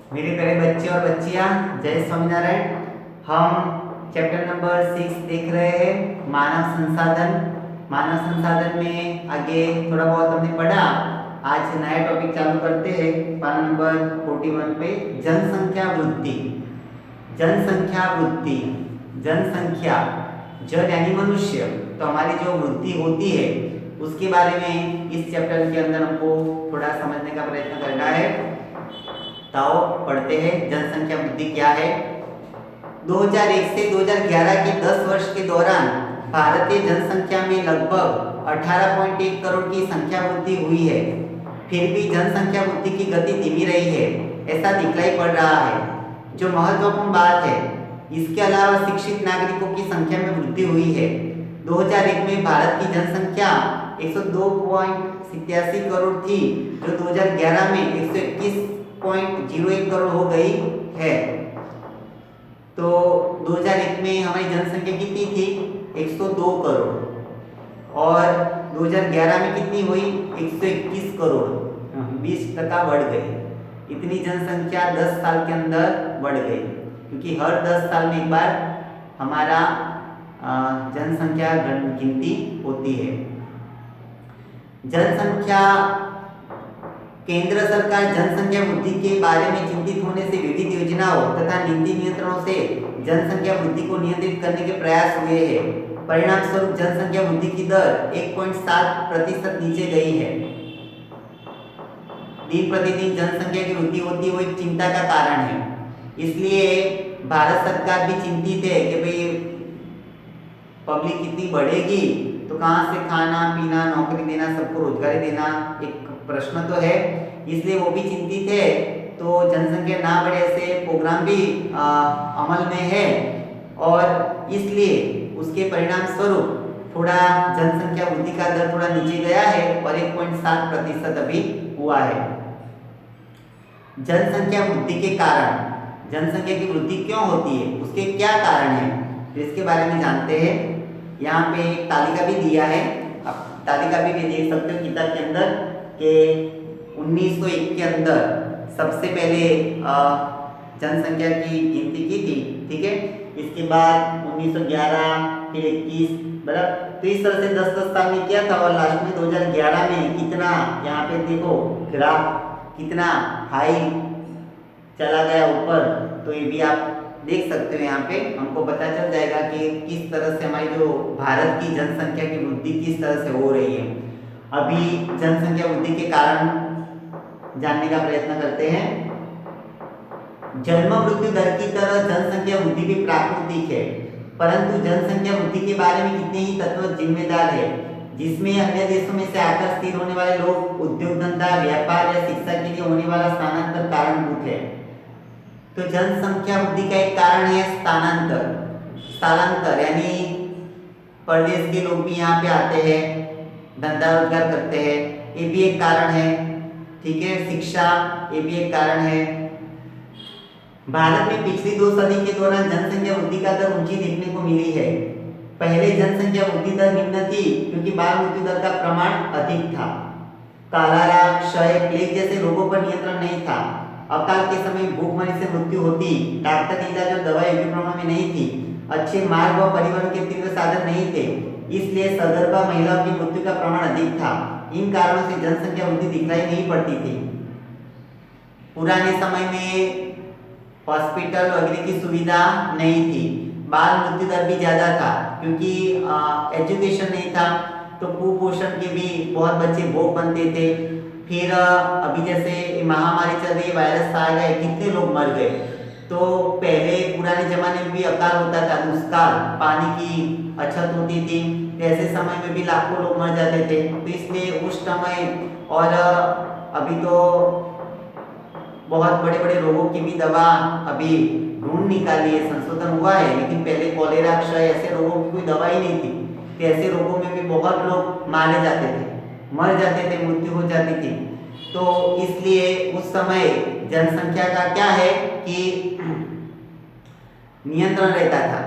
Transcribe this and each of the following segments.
मेरे प्यारे बच्चे और बच्चियां, जय स्वामीनारायण। हम चैप्टर नंबर 6 देख रहे हैं, मानव संसाधन। मानव संसाधन में आगे थोड़ा बहुत हमने पढ़ा। आज नया टॉपिक चालू करते हैं, पाना नंबर 41 पे, जनसंख्या वृद्धि। जनसंख्या वृद्धि, जनसंख्या, जन यानी मनुष्य, तो हमारी जो वृद्धि होती है उसके बारे में इस चैप्टर के अंदर हमको थोड़ा समझने का प्रयत्न करना है। ताओ पढ़ते हैं, जनसंख्या वृद्धि क्या है। 2001 से 2011 के 10 वर्ष के दौरान भारतीय जनसंख्या में लगभग 18.1 करोड़ की संख्या वृद्धि हुई है। फिर भी जनसंख्या वृद्धि की गति धीमी रही है, ऐसा दिखलाई पड़ रहा है। जो महत्वपूर्ण बात है, इसके अलावा शिक्षित नागरिकों की संख्या में वृद्धि हुई है। 2001 में भारत की जनसंख्या 102.87 करोड़ थी, जो 2011 में 121.01 करोड़ हो गई है। तो 2001 में हमारी जनसंख्या कितनी थी? 102 करोड़, और 2011 में कितनी हुई? 121 करोड़, 20% बढ़ गई। इतनी जनसंख्या 10 साल के अंदर बढ़ गई, क्योंकि हर 10 साल में एक बार हमारा जनसंख्या गिनती होती है। जनसंख्या, केंद्र सरकार जनसंख्या वृद्धि के बारे में चिंतित होने से विविध योजनाओं तथा नीति नियंत्रणों से जनसंख्या वृद्धि को नियंत्रित करने के प्रयास हुए हैं। परिणाम स्वरूप जनसंख्या वृद्धि की दर 1.7% नीचे गई है। दिन प्रतिदिन जनसंख्या की वृद्धि होती है, वो एक चिंता का कारण है। इसलिए भारत सरकार भी चिंतित है कि भाई पब्लिक कितनी बढ़ेगी तो कहाँ से खाना पीना, नौकरी देना, सबको रोजगारी देना, एक प्रश्न तो है। इसलिए वो भी चिंतित है। तो जनसंख्या ना बढ़े ऐसे प्रोग्राम भी अमल में है, और इसलिए उसके परिणाम स्वरूप थोड़ा जनसंख्या वृद्धि का दर थोड़ा नीचे गया है और 1.7% अभी हुआ है। जनसंख्या वृद्धि के कारण, जनसंख्या की वृद्धि क्यों होती है, उसके क्या कारण है, तो इसके बारे में जानते हैं। यहाँ पे एक तालिका भी दिया है, आप तालिका भी देख सकते हो किताब के अंदर, कि 1901 के अंदर सबसे पहले जनसंख्या की गिनती की थी, ठीक है। इसके बाद 1911, फिर 21, बराबर। तो इस तरह से 10-10 साल में किया था, और लास्ट में 2011 में कितना, यहाँ पे देखो ग्राफ कितना हाई चला गया ऊपर। तो ये भी आप देख सकते हो, यहाँ पे हमको पता चल जाएगा कि किस तरह से हमारी जो भारत की जनसंख्या की वृद्धि किस तरह से हो रही है। अभी जनसंख्या वृद्धि के कारण जानने का प्रयत्न करते हैं। जन्म मृत्यु दर की तरह जनसंख्या वृद्धि भी प्राकृतिक है, परंतु जनसंख्या वृद्धि के बारे में कितने ही तत्व जिम्मेदार है, जिसमें अन्य देशों में से आकर स्थिर होने वाले लोग, उद्योग धंधा, व्यापार या शिक्षा के लिए होने वाला स्थानांतर कारणभूत है। तो जनसंख्या वृद्धि का एक कारण है स्थानांतर। स्थलांतर यानी परदेश के लोग भी यहाँ पे आते हैं, धंधा रोजगार करते हैं, ये भी एक कारण है, ठीक है। शिक्षा, ये भी एक कारण है। भारत में पिछली 2 सदी के दौरान जनसंख्या वृद्धि का दर ऊंची देखने को मिली है। पहले जनसंख्या वृद्धि दर निम्न थी, क्योंकि बाल मृत्यु दर का प्रमाण अधिक था। कॉलेरा, क्षय, प्लेग जैसे रोगों पर नियंत्रण नहीं था। अकाल के समय भूखमरी से मृत्यु होती, डॉक्टर इलाज और दवाई योग्य प्रमाण में नहीं थी, अच्छे मार्ग व परिवहन के तीव्र साधन नहीं थे, इसलिए सगर्भा महिलाओं की मृत्यु का प्रमाण अधिक था। इन कारणों से जनसंख्या वृद्धि दिखलाई नहीं पड़ती थी। पुराने समय में हॉस्पिटल वगैरह की सुविधा नहीं थी, बाल मृत्यु दर भी ज्यादा था, क्योंकि एजुकेशन नहीं था, तो कुपोषण के भी बहुत बच्चे भोग बनते थे। फिर अभी जैसे महामारी चल रही है, वायरस आ गए, कितने लोग मर गए। तो पहले पुराने जमाने में भी अकाल होता था, दुष्काल, पानी की अछत होती थी, ऐसे समय में भी लाखों लोग मर जाते थे। तो इसलिए उस समय, और अभी तो बहुत बड़े बड़े रोगों की भी दवा अभी ढूंढ निकाली है, संशोधन हुआ है, लेकिन पहले कॉलेरा, क्षय ऐसे रोगों की कोई दवा ही नहीं थी। तो ऐसे रोगों में भी बहुत लोग मारे जाते थे, मर जाते थे, मृत्यु हो जाती थी। तो इसलिए उस समय जनसंख्या का क्या है कि नियंत्रण रहता था,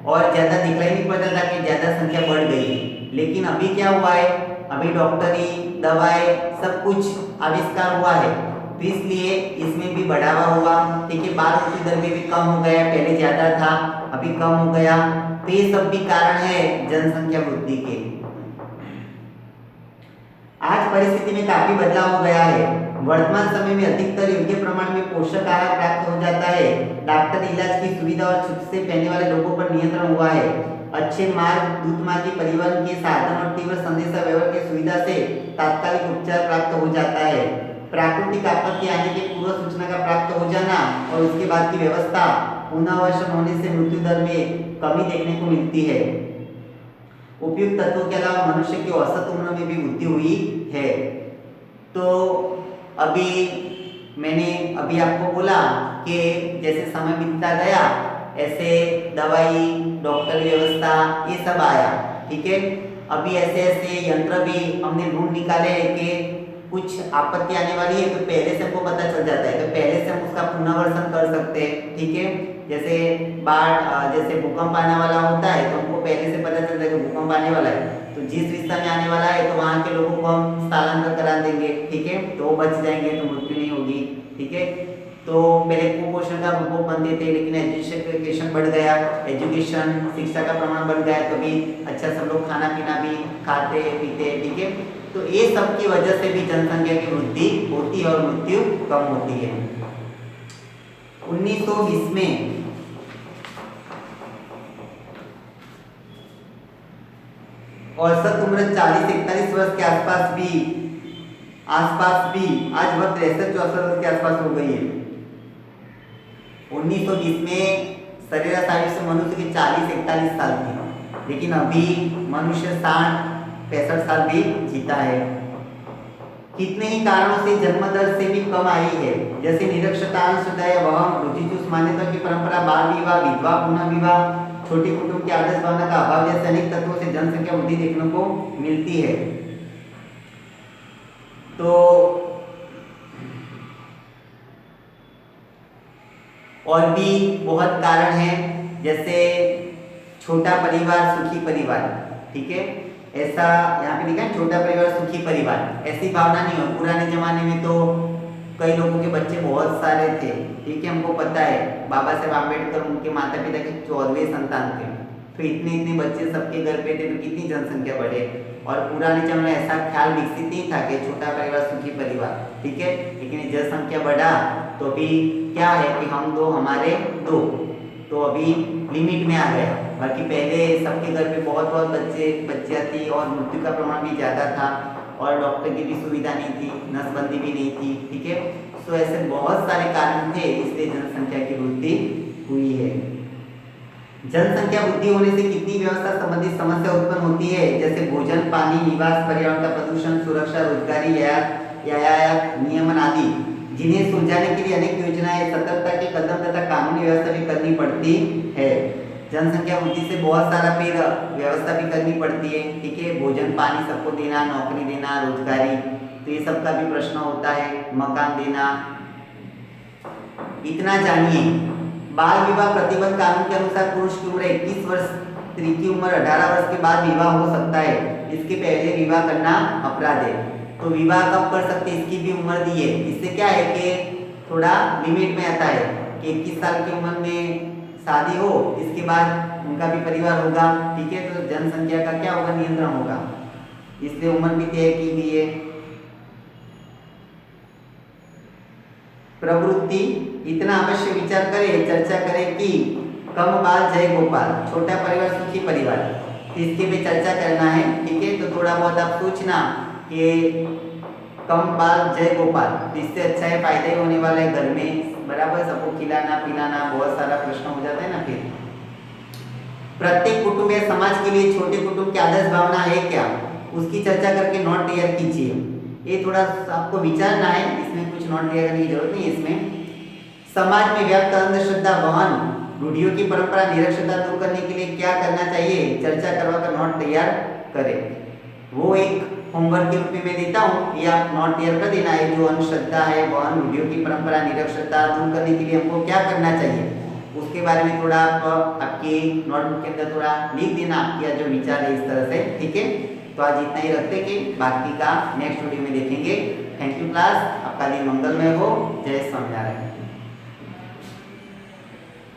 और ज्यादा दिखलाई नहीं पड़ता था कि ज्यादा संख्या बढ़ गई है। लेकिन अभी क्या हुआ है, अभी डॉक्टरी, दवाई, सब कुछ आविष्कार हुआ है, तो इसलिए इसमें भी बढ़ावा हुआ। ठीक है, बाल मृत्यु दर में भी कम हो गया, पहले ज्यादा था अभी कम हो गया। तो ये सब भी कारण है जनसंख्या वृद्धि के। आज परिस्थिति में काफी बदलाव हो गया है। वर्तमान समय में अधिकतर योग्य प्रमाण में पोषक आहार प्राप्त हो जाता है। डॉक्टर इलाज की सुविधा और छूट से पहनने वाले लोगों पर नियंत्रण हुआ है। अच्छे मार्ग, दूध मार्गी परिवहन के साधन और तीव्र संदेशा व्यवहार की सुविधा से तात्कालिक उपचार प्राप्त हो जाता है। प्राकृतिक आपत्ति आने की पूर्व सूचना का प्राप्त हो जाना और उसके बाद की व्यवस्था पुनर्वसन होने से मृत्यु दर में कमी देखने को मिलती है। उपयुक्त तत्वों के अलावा मनुष्य की औसत उम्र में भी वृद्धि हुई है। तो अभी मैंने आपको बोला कि जैसे समय बीतता गया ऐसे दवाई, डॉक्टर व्यवस्था ये सब आया। ठीक है, अभी ऐसे ऐसे यंत्र भी हमने ढूंढ निकाले हैं कि कुछ आपत्ति आने वाली है तो पहले से हमको पता चल जाता है, तो पहले से हम उसका पुनर्वसन कर सकते हैं। ठीक है, जैसे बाढ़, जैसे भूकंप आने वाला होता है तो हमको पहले से पता चलता है कि भूकंप आने वाला है, तो जिस विस्तार में आने वाला है तो वहाँ के लोगों को हम स्थलांतर करा देंगे। ठीक है, तो वो बच जाएंगे, तो मृत्यु नहीं होगी। ठीक है, तो पहले कुपोषण का प्रकोप बनते थे, लेकिन एजुकेशन बढ़ गया, एजुकेशन शिक्षा का प्रमाण बढ़ गया, तो भी अच्छा सब लोग खाना पीना भी खाते पीते। ठीक है, तो ये सब की वजह से भी जनसंख्या की वृद्धि होती है और मृत्यु कम होती है। 1920 में औसत उम्र 40-41 वर्ष के आसपास भी आज वह 63-64 वर्ष के आसपास हो गई है। 1920 में सरेराश आयु मनुष्य की 40-41 साल थी, लेकिन अभी मनुष्य 60-65 साल भी जीता है। कितने ही कारणों से जन्म दर से भी कम आई है, जैसे निरक्षरता, अंधश्रद्धा, वह रुचिचुस मान्यता की परंपरा, बाल विवाह, विधवा पुनर्विवाह, छोटी कुटुंब की आदर्श भावना का अभाव जैसे अनेक तत्वों से जनसंख्या वृद्धि देखने को मिलती है। तो और भी बहुत कारण हैं, जैसे छोटा परिवार सुखी परिवार। ठीक है, ऐसा यहाँ पे लिखा है छोटा परिवार सुखी परिवार, ऐसी भावना नहीं हो। पुराने जमाने में तो कई लोगों के बच्चे बहुत सारे थे। ठीक है, हमको पता है बाबा साहेब आम्बेडकर उनके माता पिता के 14वें संतान थे, तो इतने बच्चे सबके घर पे थे, तो कितनी जनसंख्या बढ़े। और पुराने जमाने में ऐसा ख्याल विकसित नहीं था कि छोटा परिवार सुखी परिवार। ठीक है, लेकिन जनसंख्या बढ़ा तो अभी क्या है कि हम दो हमारे दो, तो अभी लिमिट में आ गया। बाकी पहले सबके घर पे बहुत बच्चियाँ थी और मृत्यु का प्रमाण भी ज़्यादा था और डॉक्टर की भी सुविधा नहीं थी, नसबंदी भी नहीं थी। ठीक है, तो ऐसे बहुत सारे कारण थे, इसलिए जनसंख्या की वृद्धि हुई है। जनसंख्या वृद्धि होने से कितनी व्यवस्था संबंधित समस्या उत्पन्न होती है, जैसे भोजन, पानी, निवास, पर्यावरण का प्रदूषण, सुरक्षा, रोजगारी, यातायात नियमन आदि, जिन्हें सुलझाने के लिए अनेक योजनाएं, सतर्कता के कदम तथा कानूनी व्यवस्था भी करनी पड़ती है। जनसंख्या वृद्धि से बहुत सारा फिर व्यवस्था भी करनी पड़ती है। ठीक है, भोजन पानी सबको देना, नौकरी देना, रोजगारी, तो ये सब का भी प्रश्न होता है, मकान देना। इतना जानिए, बाल विवाह प्रतिबंध कानून के अनुसार पुरुष की उम्र 21 वर्ष, स्त्री की उम्र 18 वर्ष के बाद विवाह हो सकता है। इसके पहले विवाह करना अपराध है। तो विवाह कब कर सकते, इसकी भी उम्र दी है। इससे क्या है कि थोड़ा लिमिट में आता है कि 21 साल की उम्र में शादी हो, इसके बाद उनका भी परिवार होगा। ठीक है, तो जनसंख्या का क्या होगा, नियंत्रण होगा, इसलिए उम्र भी तय की गई है। प्रवृत्ति, इतना अवश्य विचार करें, चर्चा करें कि कम बाल जय गोपाल, छोटा परिवार सुखी परिवार, इसके पे चर्चा करना है। ठीक है, तो थोड़ा बहुत आप सोचना कि कम बाल जय गोपाल, इससे अच्छा है फायदा ही होने वाला है घर में, बराबर सबको खिलाना पिलाना, बहुत सारा प्रश्न हो जाता है ना। फिर प्रत्येक कुटुंब या समाज के लिए छोटे कुटुंब की आदर्श भावना है क्या, उसकी चर्चा करके नोट तैयार कीजिए। ये थोड़ा आपको विचारना है, इसमें कुछ नोट तैयार करने की जरूरत नहीं है। इसमें समाज में व्याप्त अंधश्रद्धा, वहन, रूढ़ियों की परंपरा, निरक्षरता दूर करने के लिए क्या करना चाहिए, चर्चा करवाकर नोट तैयार करें। वो एक होमवर्क के रूप में मैं देता हूँ, ये आप नोट तैयार कर देना है। जो अंधश्रद्धा है, वहन, रूढ़ियों की परंपरा, निरक्षरता दूर करने के लिए हमको क्या करना चाहिए, उसके बारे में थोड़ा आप आपकी नोटबुक के अंदर थोड़ा लिख देना, आपका जो विचार है इस तरह से। ठीक है, तो आज इतना ही रखते कि बाकी का नेक्स्ट वीडियो में देखेंगे। थैंक यू क्लास, आपका दिन मंगलमय हो। जय स्वामीनारायण।